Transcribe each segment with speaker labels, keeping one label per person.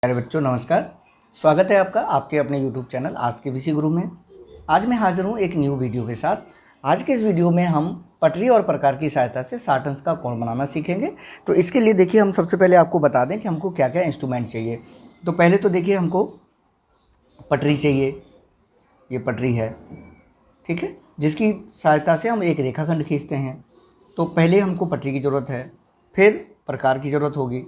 Speaker 1: प्यारे बच्चों नमस्कार। स्वागत है आपका आपके अपने YouTube चैनल आज के विषय गुरु में। आज मैं हाजिर हूँ एक न्यू वीडियो के साथ। आज के इस वीडियो में हम पटरी और प्रकार की सहायता से 60 अंश का कोण बनाना सीखेंगे। तो इसके लिए देखिए हम सबसे पहले आपको बता दें कि हमको क्या क्या इंस्ट्रूमेंट चाहिए। तो पहले तो देखिए हमको पटरी चाहिए, ये पटरी है, ठीक है, जिसकी सहायता से हम एक रेखाखंड खींचते हैं। तो पहले हमको पटरी की ज़रूरत है, फिर प्रकार की ज़रूरत होगी,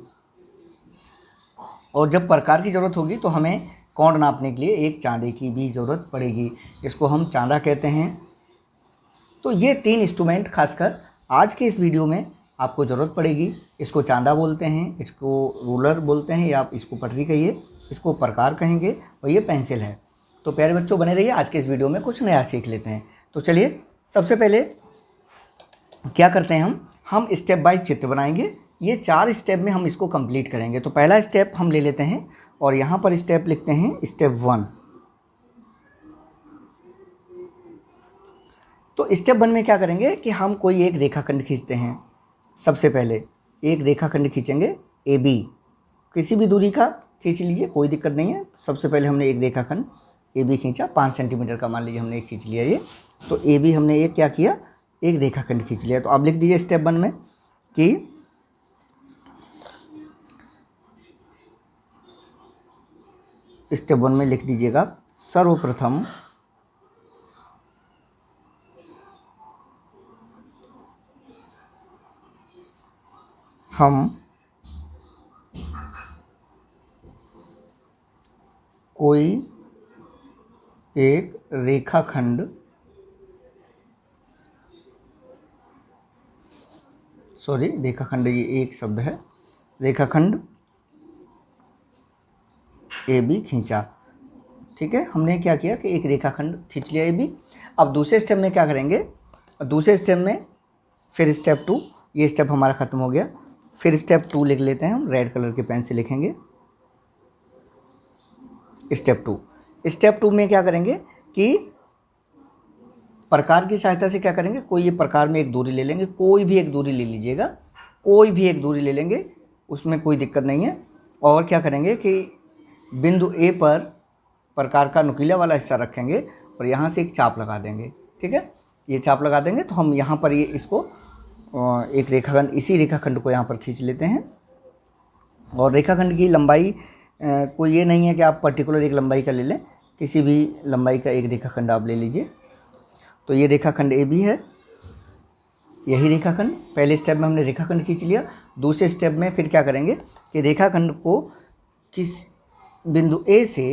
Speaker 1: और जब प्रकार की ज़रूरत होगी तो हमें कोण नापने के लिए एक चांदे की भी ज़रूरत पड़ेगी, इसको हम चांदा कहते हैं। तो ये तीन इंस्ट्रूमेंट खासकर आज के इस वीडियो में आपको ज़रूरत पड़ेगी। इसको चांदा बोलते हैं, इसको रूलर बोलते हैं, या आप इसको पटरी कहिए, इसको प्रकार कहेंगे, और ये पेंसिल है। तो प्यारे बच्चों बने रहिए, आज के इस वीडियो में कुछ नया सीख लेते हैं। तो चलिए सबसे पहले क्या करते हैं, हम स्टेप बाय चित्र बनाएंगे। ये 4 स्टेप में हम इसको कंप्लीट करेंगे। तो पहला स्टेप हम ले लेते हैं और यहाँ पर स्टेप लिखते हैं स्टेप 1। तो स्टेप 1 में क्या करेंगे कि हम कोई एक रेखाखंड खींचते हैं। सबसे पहले एक रेखाखंड खींचेंगे AB, किसी भी दूरी का खींच लीजिए, कोई दिक्कत नहीं है। सबसे पहले हमने एक रेखाखंड AB खींचा, 5 सेंटीमीटर का मान लीजिए हमने एक खींच लिया ये। तो AB हमने एक क्या किया, एक रेखाखंड खींच लिया। तो आप लिख दीजिए स्टेप 1 में कि स्टेप 1 में लिख दीजिएगा सर्वप्रथम हम कोई एक रेखाखंड रेखाखंड ये एक शब्द है, रेखाखंड AB खींचा। ठीक है, हमने क्या किया कि एक रेखाखंड खींच लिया AB। अब दूसरे स्टेप में क्या करेंगे, दूसरे स्टेप में फिर स्टेप 2, ये स्टेप हमारा ख़त्म हो गया। फिर स्टेप 2 लिख लेते हैं, हम रेड कलर के पेन से लिखेंगे स्टेप 2। स्टेप 2 में क्या करेंगे कि प्रकार की सहायता से क्या करेंगे, कोई ये प्रकार में एक दूरी ले लेंगे, कोई भी एक दूरी ले लीजिएगा, कोई भी एक दूरी ले लेंगे, उसमें कोई दिक्कत नहीं है। और क्या करेंगे कि बिंदु A पर प्रकार का नुकीला वाला हिस्सा रखेंगे और यहाँ से एक चाप लगा देंगे। ठीक है, ये चाप लगा देंगे तो हम यहाँ पर ये इसको एक रेखाखंड, इसी रेखाखंड को यहाँ पर खींच लेते हैं। और रेखाखंड की लंबाई कोई ये नहीं है कि आप पर्टिकुलर एक लंबाई का ले लें, किसी भी लंबाई का एक रेखाखंड आप ले लीजिए। तो ये रेखाखंड AB है, यही रेखाखंड। पहले स्टेप में हमने रेखाखंड खींच लिया। दूसरे स्टेप में फिर क्या करेंगे कि रेखाखंड को किस बिंदु A से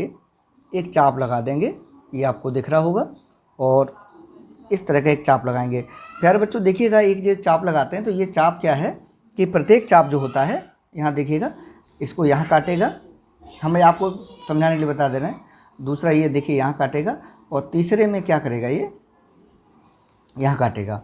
Speaker 1: एक चाप लगा देंगे, ये आपको दिख रहा होगा, और इस तरह का एक चाप लगाएंगे। प्यारे बच्चों देखिएगा, एक जो चाप लगाते हैं तो ये चाप क्या है कि प्रत्येक चाप जो होता है, यहाँ देखिएगा, इसको यहाँ काटेगा, हमें आपको समझाने के लिए बता दे रहे हैं। दूसरा ये देखिए यहाँ काटेगा, और तीसरे में क्या करेगा, ये यहाँ काटेगा।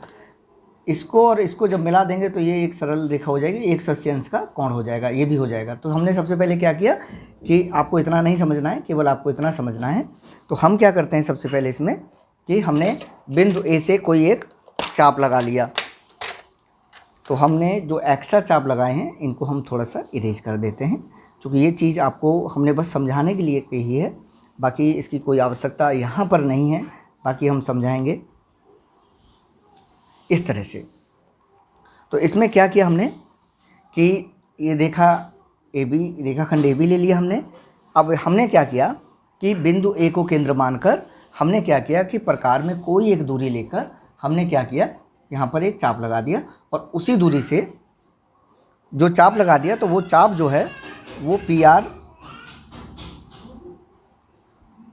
Speaker 1: इसको और इसको जब मिला देंगे तो ये एक सरल रेखा हो जाएगी, 180 अंश का कोण हो जाएगा, ये भी हो जाएगा। तो हमने सबसे पहले क्या किया कि आपको इतना नहीं समझना है, केवल आपको इतना समझना है। तो हम क्या करते हैं सबसे पहले इसमें कि हमने बिंदु A से कोई एक चाप लगा लिया। तो हमने जो एक्स्ट्रा चाप लगाए हैं इनको हम थोड़ा सा इरेज कर देते हैं, क्योंकि ये चीज़ आपको हमने बस समझाने के लिए कही है, बाकी इसकी कोई आवश्यकता यहाँ पर नहीं है, बाकी हम समझाएंगे इस तरह से। तो इसमें क्या किया हमने कि ये रेखाखंड AB ले लिया हमने। अब हमने क्या किया कि बिंदु A को केंद्र मानकर हमने क्या किया कि प्रकार में कोई एक दूरी लेकर हमने क्या किया, यहाँ पर एक चाप लगा दिया, और उसी दूरी से जो चाप लगा दिया तो वो चाप जो है वो PR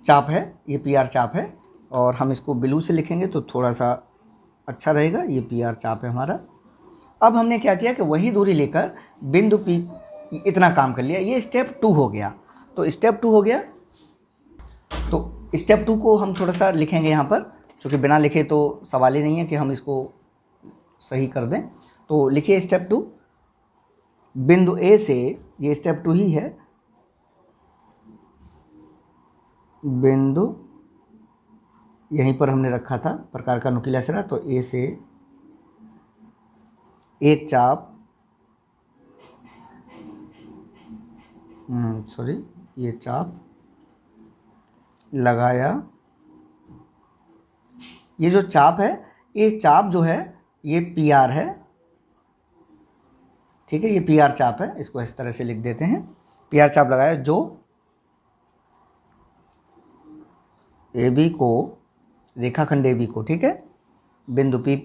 Speaker 1: चाप है, ये PR चाप है। और हम इसको ब्लू से लिखेंगे तो थोड़ा सा अच्छा रहेगा, ये PR चाप है हमारा। अब हमने क्या किया कि वही दूरी लेकर बिंदु P, इतना काम कर लिया, ये स्टेप 2 हो गया। तो स्टेप 2 हो गया, तो स्टेप 2 को हम थोड़ा सा लिखेंगे यहाँ पर, क्योंकि बिना लिखे तो सवाल ही नहीं है कि हम इसको सही कर दें। तो लिखिए स्टेप 2, बिंदु A से, ये स्टेप 2 ही है, बिंदु यहीं पर हमने रखा था प्रकार का नुकीला सिरा, तो A से एक चाप ये चाप लगाया। ये जो चाप है, ये चाप जो है ये पी आर है, ठीक है, ये पी आर चाप है, इसको इस तरह से लिख देते हैं। पी आर चाप लगाया जो ए बी को, रेखाखंड ए बी को, ठीक है, बिंदु पी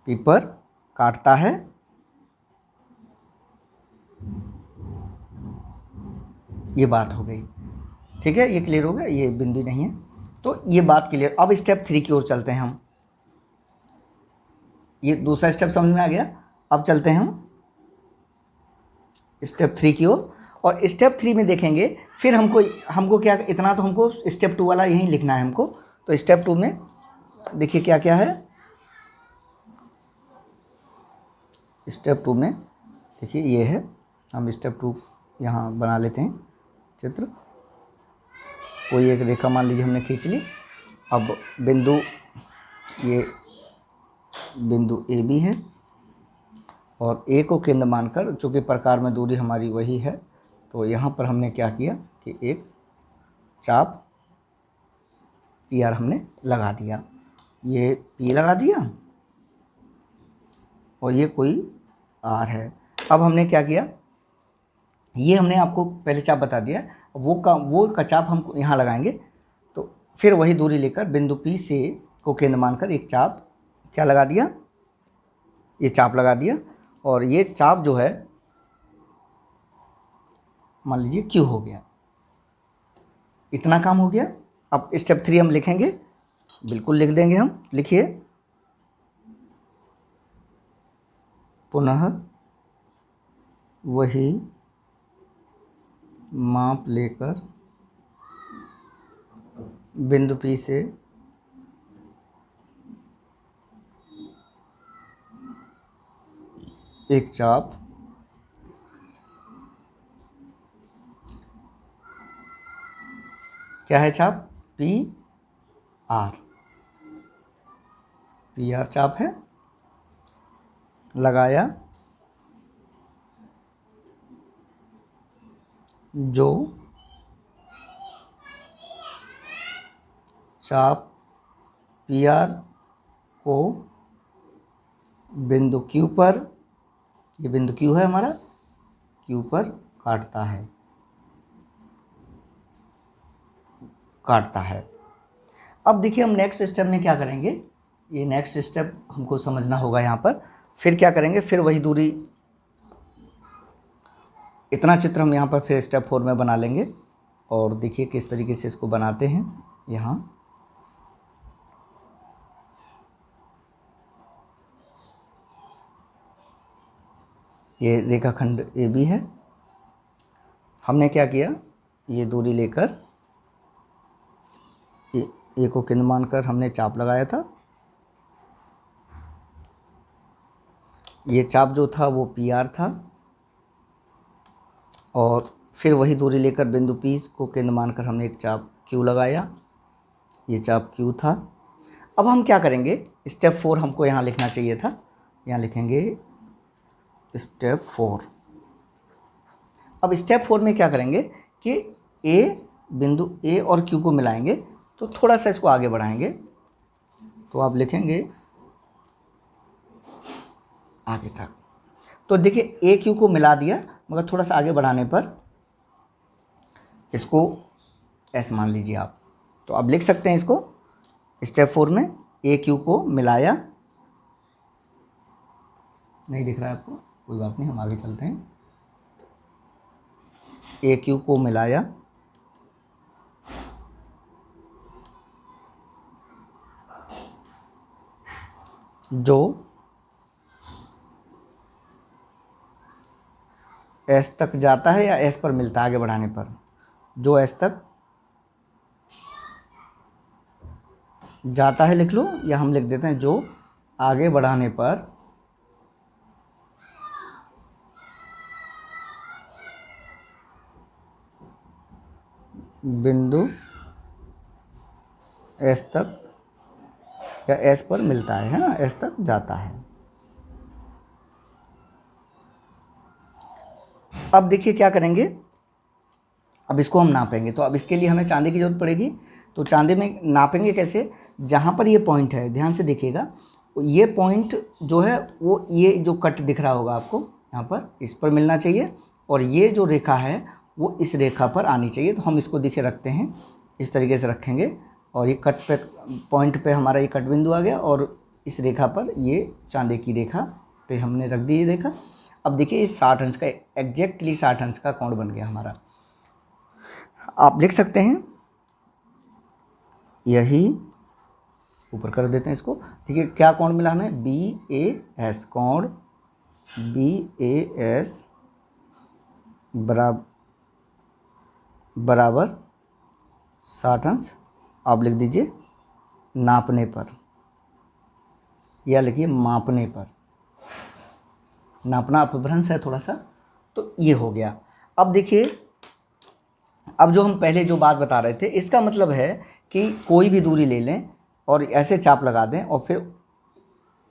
Speaker 1: पर काटता है। ये बात हो गई, ठीक है, ये क्लियर हो गया, ये बिंदु नहीं है, तो ये बात क्लियर। अब स्टेप 3 की ओर चलते हैं हम। ये दूसरा स्टेप समझ में आ गया। अब चलते हैं हम स्टेप 3 की ओर, और स्टेप 3 में देखेंगे फिर हमको क्या, इतना तो हमको स्टेप 2 वाला यहीं लिखना है हमको। तो स्टेप 2 में देखिए क्या क्या है। स्टेप 2 में देखिए ये है, हम स्टेप 2 यहाँ बना लेते हैं चित्र। कोई एक रेखा मान लीजिए हमने खींच ली। अब बिंदु, ये बिंदु ए बी है और ए को केंद्र मानकर, चूँकि प्रकार में दूरी हमारी वही है, तो यहाँ पर हमने क्या किया कि एक चाप पी आर हमने लगा दिया। ये पी लगा दिया और ये कोई आर है। अब हमने क्या किया, ये हमने आपको पहले चाप बता दिया, वो का चाप हम यहाँ लगाएंगे। तो फिर वही दूरी लेकर बिंदु पी से को केंद्र मानकर एक चाप क्या लगा दिया, ये चाप लगा दिया। और ये चाप जो है मान लीजिए क्यू हो गया। इतना काम हो गया। अब स्टेप 3 हम लिखेंगे, बिल्कुल लिख देंगे हम। लिखिए, पुनः वही माप लेकर बिंदु P से एक चाप क्या है, चाप पी आर चाप है, लगाया जो चाप पी आर को बिंदु क्यू पर, ये बिंदु क्यू है हमारा, क्यू पर काटता है। अब देखिए हम नेक्स्ट स्टेप में क्या करेंगे, ये नेक्स्ट स्टेप हमको समझना होगा यहाँ पर। फिर क्या करेंगे, फिर वही दूरी, इतना चित्र हम यहाँ पर फिर स्टेप 4 में बना लेंगे। और देखिए किस तरीके से इसको बनाते हैं। यहाँ ये रेखाखंड ए बी है, हमने क्या किया, ये दूरी लेकर ए को केंद्र मानकर हमने चाप लगाया था। ये चाप जो था वो पी आर था, और फिर वही दूरी लेकर बिंदु पी को केंद्र मानकर हमने एक चाप क्यू लगाया। ये चाप क्यू था। अब हम क्या करेंगे, स्टेप 4 हमको यहाँ लिखना चाहिए था, यहाँ लिखेंगे स्टेप 4। अब स्टेप 4 में क्या करेंगे कि बिंदु ए और क्यू को मिलाएंगे, तो थोड़ा सा इसको आगे बढ़ाएंगे। तो आप लिखेंगे आगे तक। तो देखिए ए क्यू को मिला दिया, मगर थोड़ा सा आगे बढ़ाने पर इसको एस मान लीजिए आप। तो आप लिख सकते हैं इसको स्टेप 4 में ए क्यू को मिलाया। नहीं दिख रहा है आपको, कोई बात नहीं, हम आगे चलते हैं। ए क्यू को मिलाया जो एस तक जाता है, या एस पर मिलता है आगे बढ़ाने पर, जो एस तक जाता है लिख लो, या हम लिख देते हैं जो आगे बढ़ाने पर बिंदु एस तक या एस पर मिलता है ना, एस तक जाता है। अब देखिए क्या करेंगे, अब इसको हम नापेंगे। तो अब इसके लिए हमें चांदी की ज़रूरत पड़ेगी। तो चांदी में नापेंगे कैसे, जहाँ पर ये पॉइंट है ध्यान से देखिएगा, ये पॉइंट जो है वो ये जो कट दिख रहा होगा आपको यहाँ पर, इस पर मिलना चाहिए, और ये जो रेखा है वो इस रेखा पर आनी चाहिए। तो हम इसको दिखे रखते हैं, इस तरीके से रखेंगे, और ये कट पे पॉइंट पे हमारा ये कट बिंदु आ गया, और इस रेखा पर ये चांदी की रेखा पे हमने रख दी ये रेखा। अब देखिए ये 60 अंश का, एग्जैक्टली 60 अंश का कोण बन गया हमारा। आप लिख सकते हैं, यही ऊपर कर देते हैं इसको। ठीक है, क्या कोण मिला हमें, BAS, कोण BAS बराबर 60 अंश। आप लिख दीजिए नापने पर, या लिखिए मापने पर, नापना अपभ्रंश है थोड़ा सा, तो ये हो गया। अब देखिए, अब जो हम पहले जो बात बता रहे थे, इसका मतलब है कि कोई भी दूरी ले लें और ऐसे चाप लगा दें, और फिर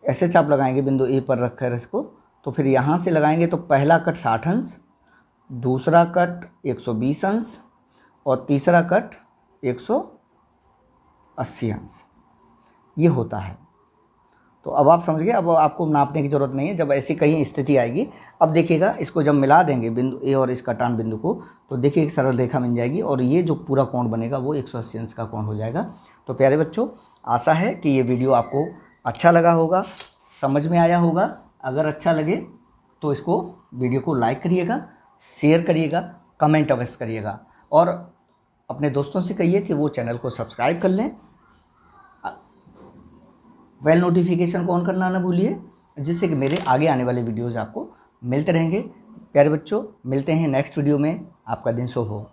Speaker 1: ऐसे चाप लगाएंगे बिंदु ए पर रखकर इसको, तो फिर यहाँ से लगाएंगे तो पहला कट 60 अंश, दूसरा कट 120 अंश, और तीसरा कट 180 अंश, ये होता है। तो अब आप समझ गए, अब आपको नापने की ज़रूरत नहीं है जब ऐसी कहीं स्थिति आएगी। अब देखिएगा, इसको जब मिला देंगे बिंदु ए और इस कटान बिंदु को, तो देखिए एक सरल रेखा बन जाएगी, और ये जो पूरा कोण बनेगा वो 180 अंश का कोण हो जाएगा। तो प्यारे बच्चों, आशा है कि ये वीडियो आपको अच्छा लगा होगा, समझ में आया होगा। अगर अच्छा लगे तो इसको वीडियो को लाइक करिएगा, शेयर करिएगा, कमेंट अवश्य करिएगा, और अपने दोस्तों से कहिए कि वो चैनल को सब्सक्राइब कर लें। बेल नोटिफिकेशन को ऑन करना ना भूलिए, जिससे कि मेरे आगे आने वाले वीडियोज़ आपको मिलते रहेंगे। प्यारे बच्चों, मिलते हैं नेक्स्ट वीडियो में। आपका दिन शुभ हो।